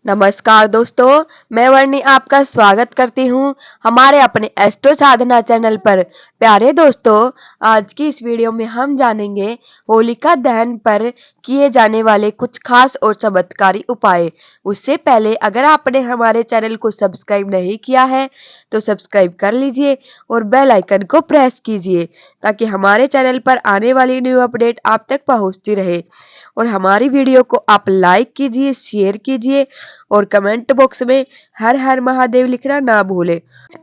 नमस्कार दोस्तों, मैं वर्णी आपका स्वागत करती हूँ हमारे अपने एस्ट्रो साधना चैनल पर। प्यारे दोस्तों, आज की इस वीडियो में हम जानेंगे होलिका दहन पर किए जाने वाले कुछ खास और चमत्कारी उपाय। उससे पहले अगर आपने हमारे चैनल को सब्सक्राइब नहीं किया है तो सब्सक्राइब कर लीजिए और बेल आइकन को प्रेस कीजिए ताकि हमारे चैनल पर आने वाली न्यू अपडेट आप तक पहुँचती रहे। और हमारी वीडियो को आप लाइक कीजिए, शेयर कीजिए और कमेंट बॉक्स में हर हर महादेव लिखना ना भूलें।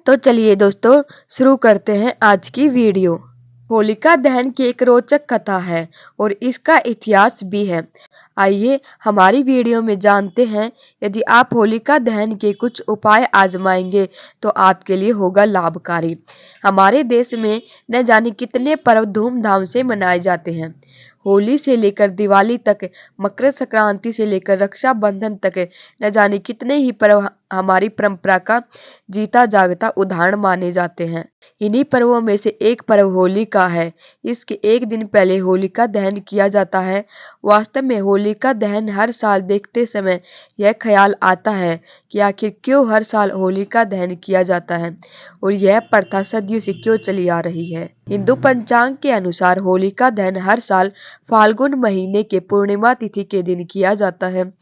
तो चलिए दोस्तों, शुरू करते हैं आज की वीडियो। होलिका दहन की एक रोचक कथा है और इसका इतिहास भी है। आइए हमारी वीडियो में जानते हैं। यदि आप होलिका दहन के कुछ उपाय आजमाएंगे तो आपके लिए होगा लाभकारी। हमारे देश में न जाने कितने पर्व धूमधाम से मनाए जाते हैं। होली से लेकर दिवाली तक, मकर संक्रांति से लेकर रक्षाबंधन तक न जाने कितने ही पर्व हमारी परंपरा का जीता जागता उदाहरण माने जाते हैं। इन्हीं पर्वों में से एक पर्व होली का है। इसके एक दिन पहले होलिका दहन किया जाता है। वास्तव में होलिका दहन हर साल देखते समय यह ख्याल आता है कि आखिर क्यों हर साल होलिका दहन किया जाता है और यह प्रथा सदियों से क्यों चली आ रही है। हिंदू पंचांग के अनुसार होलिका दहन हर साल फाल्गुन महीने के पूर्णिमा तिथि के दिन किया जाता है।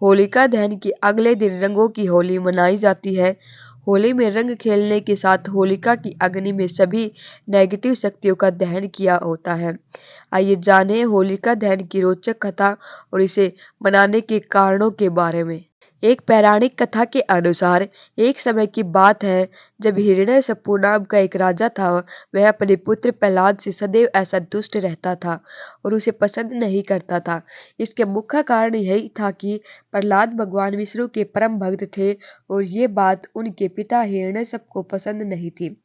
होलिका दहन के अगले दिन रंगों की होली मनाई जाती है। होली में रंग खेलने के साथ होलिका की अग्नि में सभी नेगेटिव शक्तियों का दहन किया होता है। आइए जानें होलिका दहन की रोचक कथा और इसे मनाने के कारणों के बारे में। एक पौराणिक कथा के अनुसार एक समय की बात है जब हिरण्यकशिपु नाम का एक राजा था। वह अपने पुत्र प्रहलाद से सदैव ऐसा दुष्ट रहता था और उसे पसंद नहीं करता था। इसके मुख्य कारण यही था कि प्रहलाद भगवान विष्णु के परम भक्त थे और ये बात उनके पिता हिरण्यकशिपु को पसंद नहीं थी।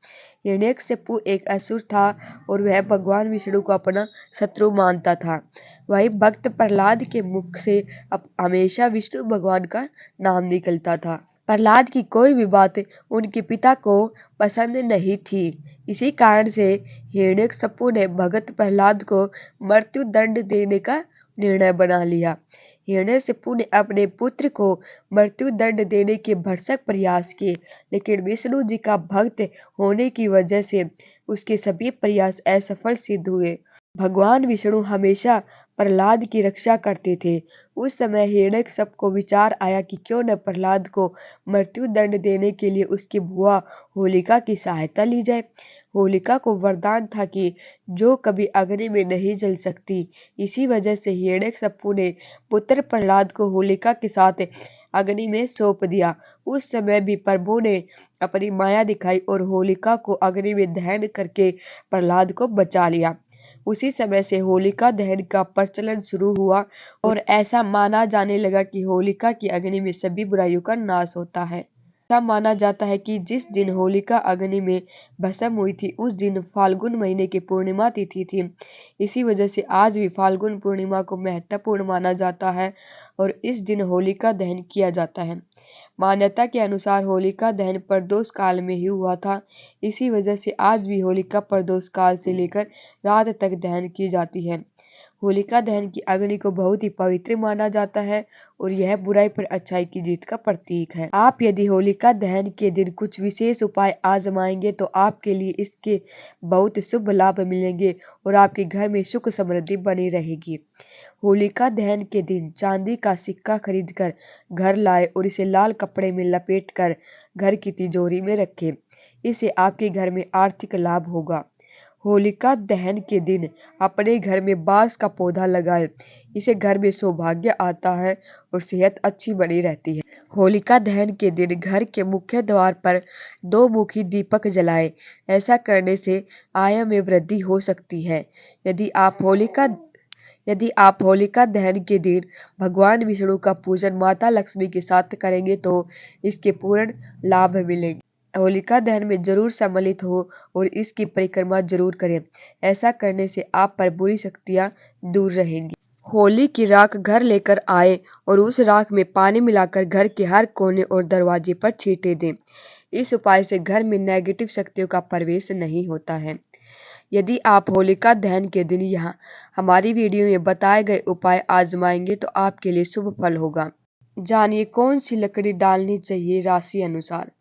हिरण्यकशिपु एक असुर था और वह भगवान विष्णु को अपना शत्रु मानता था। वही भक्त प्रहलाद के मुख से अब हमेशा विष्णु भगवान का नाम निकलता था। प्रहलाद की कोई भी बात उनके पिता को पसंद नहीं थी। इसी कारण से हिरण्यकशिपु ने भगत प्रहलाद को मृत्यु दंड देने का निर्णय बना लिया। हिरण्यकशिपु ने अपने पुत्र को मृत्यु दंड देने के भरसक प्रयास किए, लेकिन विष्णु जी का भक्त होने की वजह से उसके सभी प्रयास असफल सिद्ध हुए। भगवान विष्णु हमेशा प्रहलाद की रक्षा करते थे। उस समय हिरण्यकशिपु को विचार आया कि क्यों न प्रहलाद को मृत्यु दंड देने के लिए उसकी बुआ होलिका की सहायता ली जाए। होलिका को वरदान था कि जो कभी अग्नि में नहीं जल सकती। इसी वजह से हिरण्यकशिपु ने पुत्र प्रहलाद को होलिका के साथ अग्नि में सौंप दिया। उस समय भी प्रभु ने अपनी माया दिखाई और होलिका को अग्नि में दहन करके प्रहलाद को बचा लिया। उसी समय से होलिका दहन का प्रचलन शुरू हुआ और ऐसा माना जाने लगा कि होलिका की अग्नि में सभी बुराइयों का नाश होता है। ऐसा माना जाता है कि जिस दिन होलिका अग्नि में भस्म हुई थी उस दिन फाल्गुन महीने की पूर्णिमा तिथि थी। इसी वजह से आज भी फाल्गुन पूर्णिमा को महत्वपूर्ण माना जाता है और इस दिन होलिका दहन किया जाता है। मान्यता के अनुसार होलिका दहन प्रदोष काल में ही हुआ था। इसी वजह से आज भी होलिका प्रदोष काल से लेकर रात तक दहन की जाती है। होलिका दहन की अग्नि को बहुत ही पवित्र माना जाता है और यह बुराई पर अच्छाई की जीत का प्रतीक है। आप यदि होलिका दहन के दिन कुछ विशेष उपाय आजमाएंगे तो आपके लिए इसके बहुत शुभ लाभ मिलेंगे और आपके घर में सुख समृद्धि बनी रहेगी। होलिका दहन के दिन चांदी का सिक्का खरीदकर घर लाए और इसे लाल कपड़े में लपेटकर घर की तिजोरी में रखें। इससे आपके घर में आर्थिक लाभ होगा। होलिका दहन के दिन अपने घर में बांस का पौधा लगाएं। इससे घर में सौभाग्य आता है और सेहत अच्छी बनी रहती है। होलिका दहन के दिन घर के मुख्य द्वार पर 2 मुखी दीपक जलाएं। ऐसा करने से आय में वृद्धि हो सकती है। यदि आप होलिका दहन के दिन भगवान विष्णु का पूजन माता लक्ष्मी के साथ करेंगे तो इसके पूर्ण लाभ मिलेंगे। होलिका दहन में जरूर सम्मिलित हो और इसकी परिक्रमा जरूर करें। ऐसा करने से आप पर बुरी शक्तियां दूर रहेंगी। होली की राख घर लेकर आए और उस राख में पानी मिलाकर घर के हर कोने और दरवाजे पर छींटे दें। इस उपाय से घर में नेगेटिव शक्तियों का प्रवेश नहीं होता है। यदि आप होलिका दहन के दिन यहाँ हमारी वीडियो में बताए गए उपाय आजमाएंगे तो आपके लिए शुभ फल होगा। जानिए कौन सी लकड़ी डालनी चाहिए राशि अनुसार।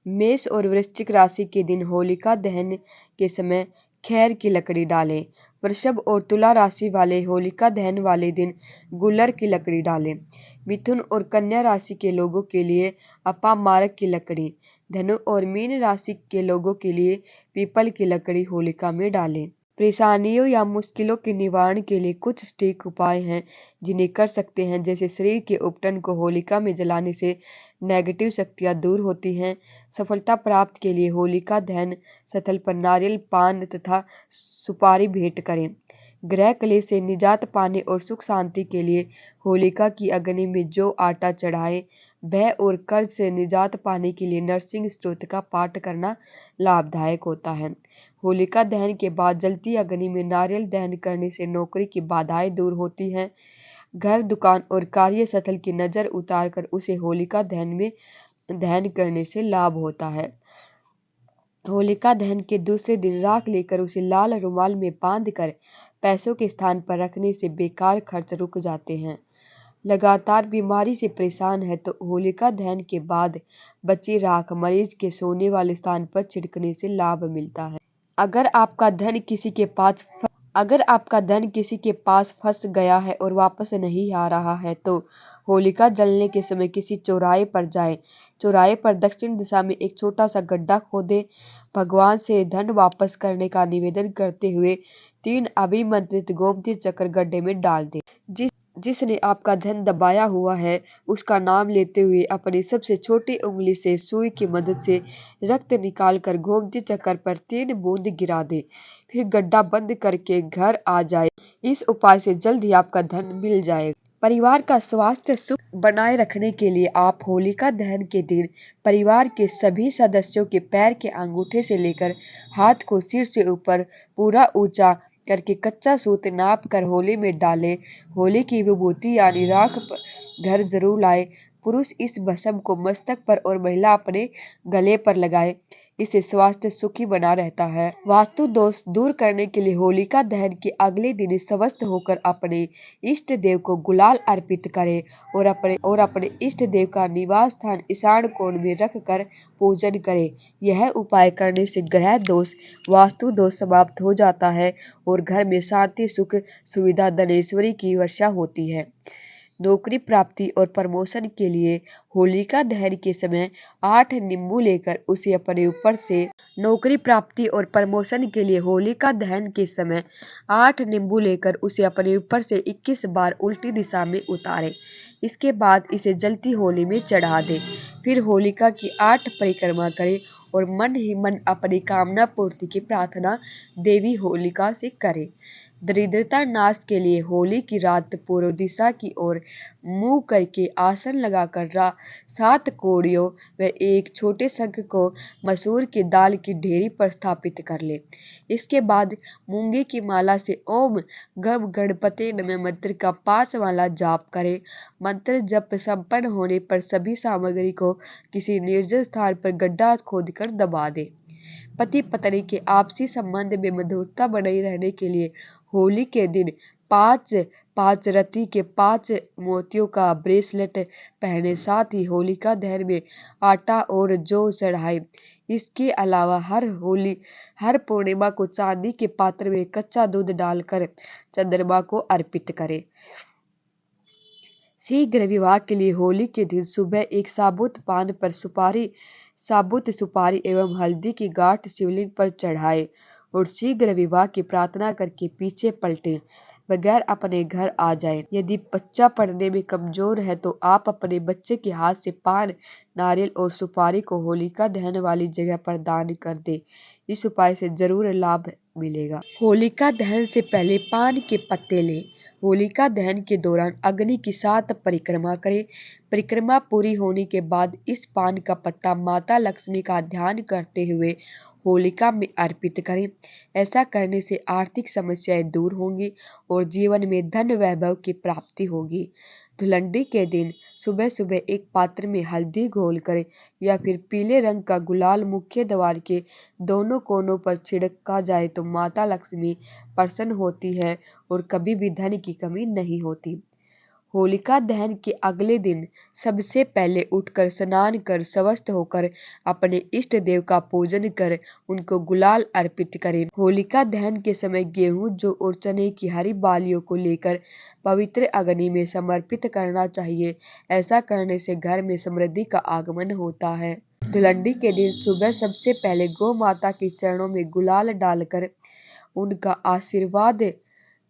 मेष और वृश्चिक राशि के दिन होलिका दहन के समय खैर की लकड़ी डालें। वृषभ और तुला राशि वाले होलिका दहन वाले दिन गुलर की लकड़ी डालें। मिथुन और कन्या राशि के लोगों के लिए अपामारक की लकड़ी। धनु और मीन राशि के लोगों के लिए पीपल की लकड़ी होलिका में डालें। परेशानियों या मुश्किलों के निवारण के लिए कुछ सटीक उपाय हैं जिन्हें कर सकते हैं, जैसे शरीर के उपटन को होलिका में जलाने से नेगेटिव शक्तियां दूर होती हैं। सफलता प्राप्त के लिए होलिका दहन स्थल पर नारियल, पान तथा सुपारी भेंट करें। ग्रह क्लेश से निजात पाने और सुख शांति के लिए होलिका की अग्नि में जौ आटा चढ़ाएं। भय और कर्ज से निजात पाने के लिए नरसिंह स्तोत्र का पाठ करना लाभदायक होता है। होलिका दहन के बाद जलती अग्नि में नारियल दहन करने से नौकरी की बाधाएं दूर होती हैं। घर, दुकान और कार्यस्थल की नजर उतारकर उसे होलिका दहन करने से लाभ होता है। होलिका दहन के दूसरे दिन राख लेकर उसे लाल रुमाल में बांधकर पैसों के स्थान पर रखने से बेकार खर्च रुक जाते हैं। लगातार बीमारी से परेशान है तो होलिका दहन के बाद बची राख मरीज के सोने वाले स्थान पर छिड़कने से लाभ मिलता है। अगर आपका धन किसी के पास फंस गया है और वापस नहीं आ रहा है तो होलिका जलने के समय किसी चौराहे पर जाएं। चौराहे पर दक्षिण दिशा में एक छोटा सा गड्ढा खोदें। भगवान से धन वापस करने का निवेदन करते हुए 3 अभिमंत्रित गोमती चक्र गड्ढे में डाल दें। जिसने आपका धन दबाया हुआ है उसका नाम लेते हुए अपनी सबसे छोटी उंगली से सुई की मदद से रक्त निकालकर गोमती चक्र पर 3 बूंद गिरा दे। फिर गड्ढा बंद करके घर आ जाए। इस उपाय से जल्द ही आपका धन मिल जाएगा। परिवार का स्वास्थ्य सुख बनाए रखने के लिए आप होलिका दहन के दिन परिवार के सभी सदस्यों के पैर के अंगूठे से लेकर हाथ को सिर से ऊपर पूरा ऊंचा करके कच्चा सूत नाप कर होली में डालें। होली की विभूति यानी राख घर जरूर लाए। पुरुष इस भस्म को मस्तक पर और महिला अपने गले पर लगाए। इससे स्वास्थ्य सुखी बना रहता है। वास्तु दोष दूर करने के लिए होलिका दहन के अगले दिन स्वस्थ होकर अपने इष्ट देव को गुलाल अर्पित करें और अपने इष्ट देव का निवास स्थान ईशान कोण में रख कर पूजन करें। यह उपाय करने से ग्रह दोष, वास्तु दोष समाप्त हो जाता है और घर में शांति, सुख, सुविधा, धनेश्वरी की वर्षा होती है। नौकरी प्राप्ति और प्रमोशन के लिए होलिका दहन के समय 8 नींबू लेकर उसे अपने ऊपर से नौकरी प्राप्ति और प्रमोशन के लिए होलिका दहन के समय 8 नींबू लेकर उसे अपने ऊपर से 21 बार उल्टी दिशा में उतारें। इसके बाद इसे जलती होली में चढ़ा दें। फिर होलिका की 8 परिक्रमा करें और मन ही मन अपनी कामना पूर्ति की प्रार्थना देवी होलिका से करें। दरिद्रता नाश के लिए होली की रात पूर्व दिशा की ओर मुंह करके आसन लगाकर 7 कौड़ियों व एक छोटे शंख को मसूर की दाल की ढेरी पर स्थापित कर ले। इसके बाद मूंगे की माला से ओम गम गणपते नमः मंत्र का 5 माला जाप करें। मंत्र जप संपन्न होने पर सभी सामग्री को किसी निर्जल स्थान पर गड्ढा खोदकर दबा दे। पति पत्नी के आपसी संबंध में मधुरता बनाए रहने के लिए होली के दिन 5 रत्ती के 5 मोतियों का ब्रेसलेट पहने। साथ ही होलिका दहन में आटा और जौ चढ़ाए। इसके अलावा हर पूर्णिमा को चांदी के पात्र में कच्चा दूध डालकर चंद्रमा को अर्पित करें। शीघ्र विवाह के लिए होली के दिन सुबह एक साबुत पान पर साबुत सुपारी एवं हल्दी की गांठ शिवलिंग पर चढ़ाएं और शीघ्र विवाह की प्रार्थना करके पीछे पलटें बगैर अपने घर आ जाएं। यदि बच्चा पढ़ने में कमजोर है तो आप अपने बच्चे के हाथ से पान, नारियल और सुपारी को होलिका दहन वाली जगह पर दान कर दें। इस उपाय से जरूर लाभ मिलेगा। होलिका दहन से पहले पान के पत्ते लें। होलिका दहन के दौरान अग्नि की 7 परिक्रमा करें। परिक्रमा पूरी होने के बाद इस पान का पत्ता माता लक्ष्मी का ध्यान करते हुए होलिका में अर्पित करें। ऐसा करने से आर्थिक समस्याएं दूर होंगी और जीवन में धन वैभव की प्राप्ति होगी। धुलंडी के दिन सुबह सुबह एक पात्र में हल्दी घोलकर या फिर पीले रंग का गुलाल मुख्य द्वार के दोनों कोनों पर छिड़का जाए तो माता लक्ष्मी प्रसन्न होती है और कभी भी धन की कमी नहीं होती। होलिका दहन के अगले दिन सबसे पहले उठकर स्नान कर स्वस्थ होकर अपने इष्ट देव का पूजन कर उनको गुलाल अर्पित करें। होलिका दहन के समय गेहूं, जौ और चने की हरी बालियों को लेकर पवित्र अग्नि में समर्पित करना चाहिए। ऐसा करने से घर में समृद्धि का आगमन होता है। धुलंडी के दिन सुबह सबसे पहले गौ माता के चरणों में गुलाल डालकर उनका आशीर्वाद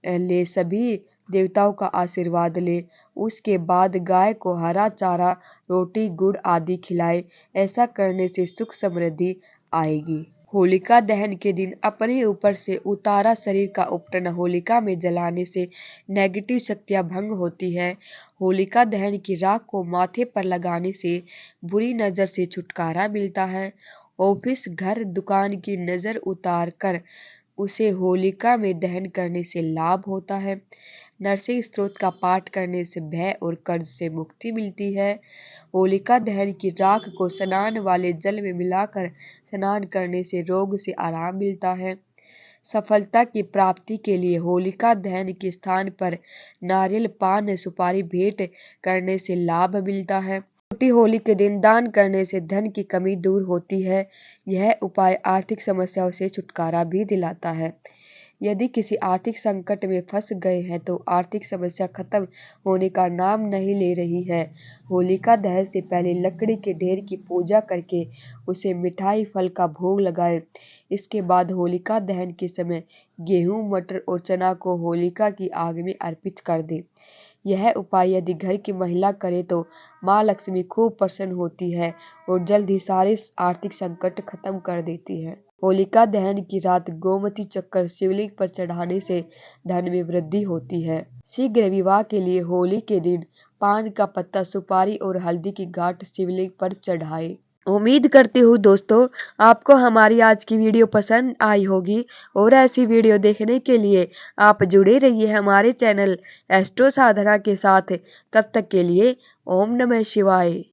ले, सभी देवताओं का आशीर्वाद ले। उसके बाद गाय को हरा चारा, रोटी, गुड़ आदि खिलाए। ऐसा करने से सुख समृद्धि आएगी। होलिका दहन के दिन अपने ऊपर से उतारा शरीर का उपटन होलिका में जलाने से नेगेटिव शक्तियां भंग होती है। होलिका दहन की राख को माथे पर लगाने से बुरी नजर से छुटकारा मिलता है। ऑफिस, घर, दुकान की नजर उतार कर उसे होलिका में दहन करने से लाभ होता है। नरसिंह स्तोत्र का पाठ करने से भय और कर्ज से मुक्ति मिलती है। होलिका दहन की राख को स्नान वाले जल में मिलाकर स्नान करने से रोग से आराम मिलता है। सफलता की प्राप्ति के लिए होलिका दहन के स्थान पर नारियल, पान, सुपारी भेंट करने से लाभ मिलता है। छोटी होली के दिन दान करने से धन की कमी दूर होती है। यह उपाय आर्थिक समस्याओं से छुटकारा भी दिलाता है। यदि किसी आर्थिक संकट में फंस गए हैं तो आर्थिक समस्या खत्म होने का नाम नहीं ले रही है। होलिका दहन से पहले लकड़ी के ढेर की पूजा करके उसे मिठाई, फल का भोग लगाएं। इसके बाद होलिका दहन के समय गेहूं, मटर और चना को होलिका की आग में अर्पित कर दें। यह उपाय यदि घर की महिला करे तो माँ लक्ष्मी खूब प्रसन्न होती है और जल्द ही सारे आर्थिक संकट खत्म कर देती है। होलिका दहन की रात गोमती चक्कर शिवलिंग पर चढ़ाने से धन में वृद्धि होती है। शीघ्र विवाह के लिए होली के दिन पान का पत्ता, सुपारी और हल्दी की गांठ शिवलिंग पर चढ़ाएं। उम्मीद करती हूँ दोस्तों आपको हमारी आज की वीडियो पसंद आई होगी और ऐसी वीडियो देखने के लिए आप जुड़े रहिए हमारे चैनल एस्ट्रो साधना के साथ। तब तक के लिए ओम नमः शिवाय।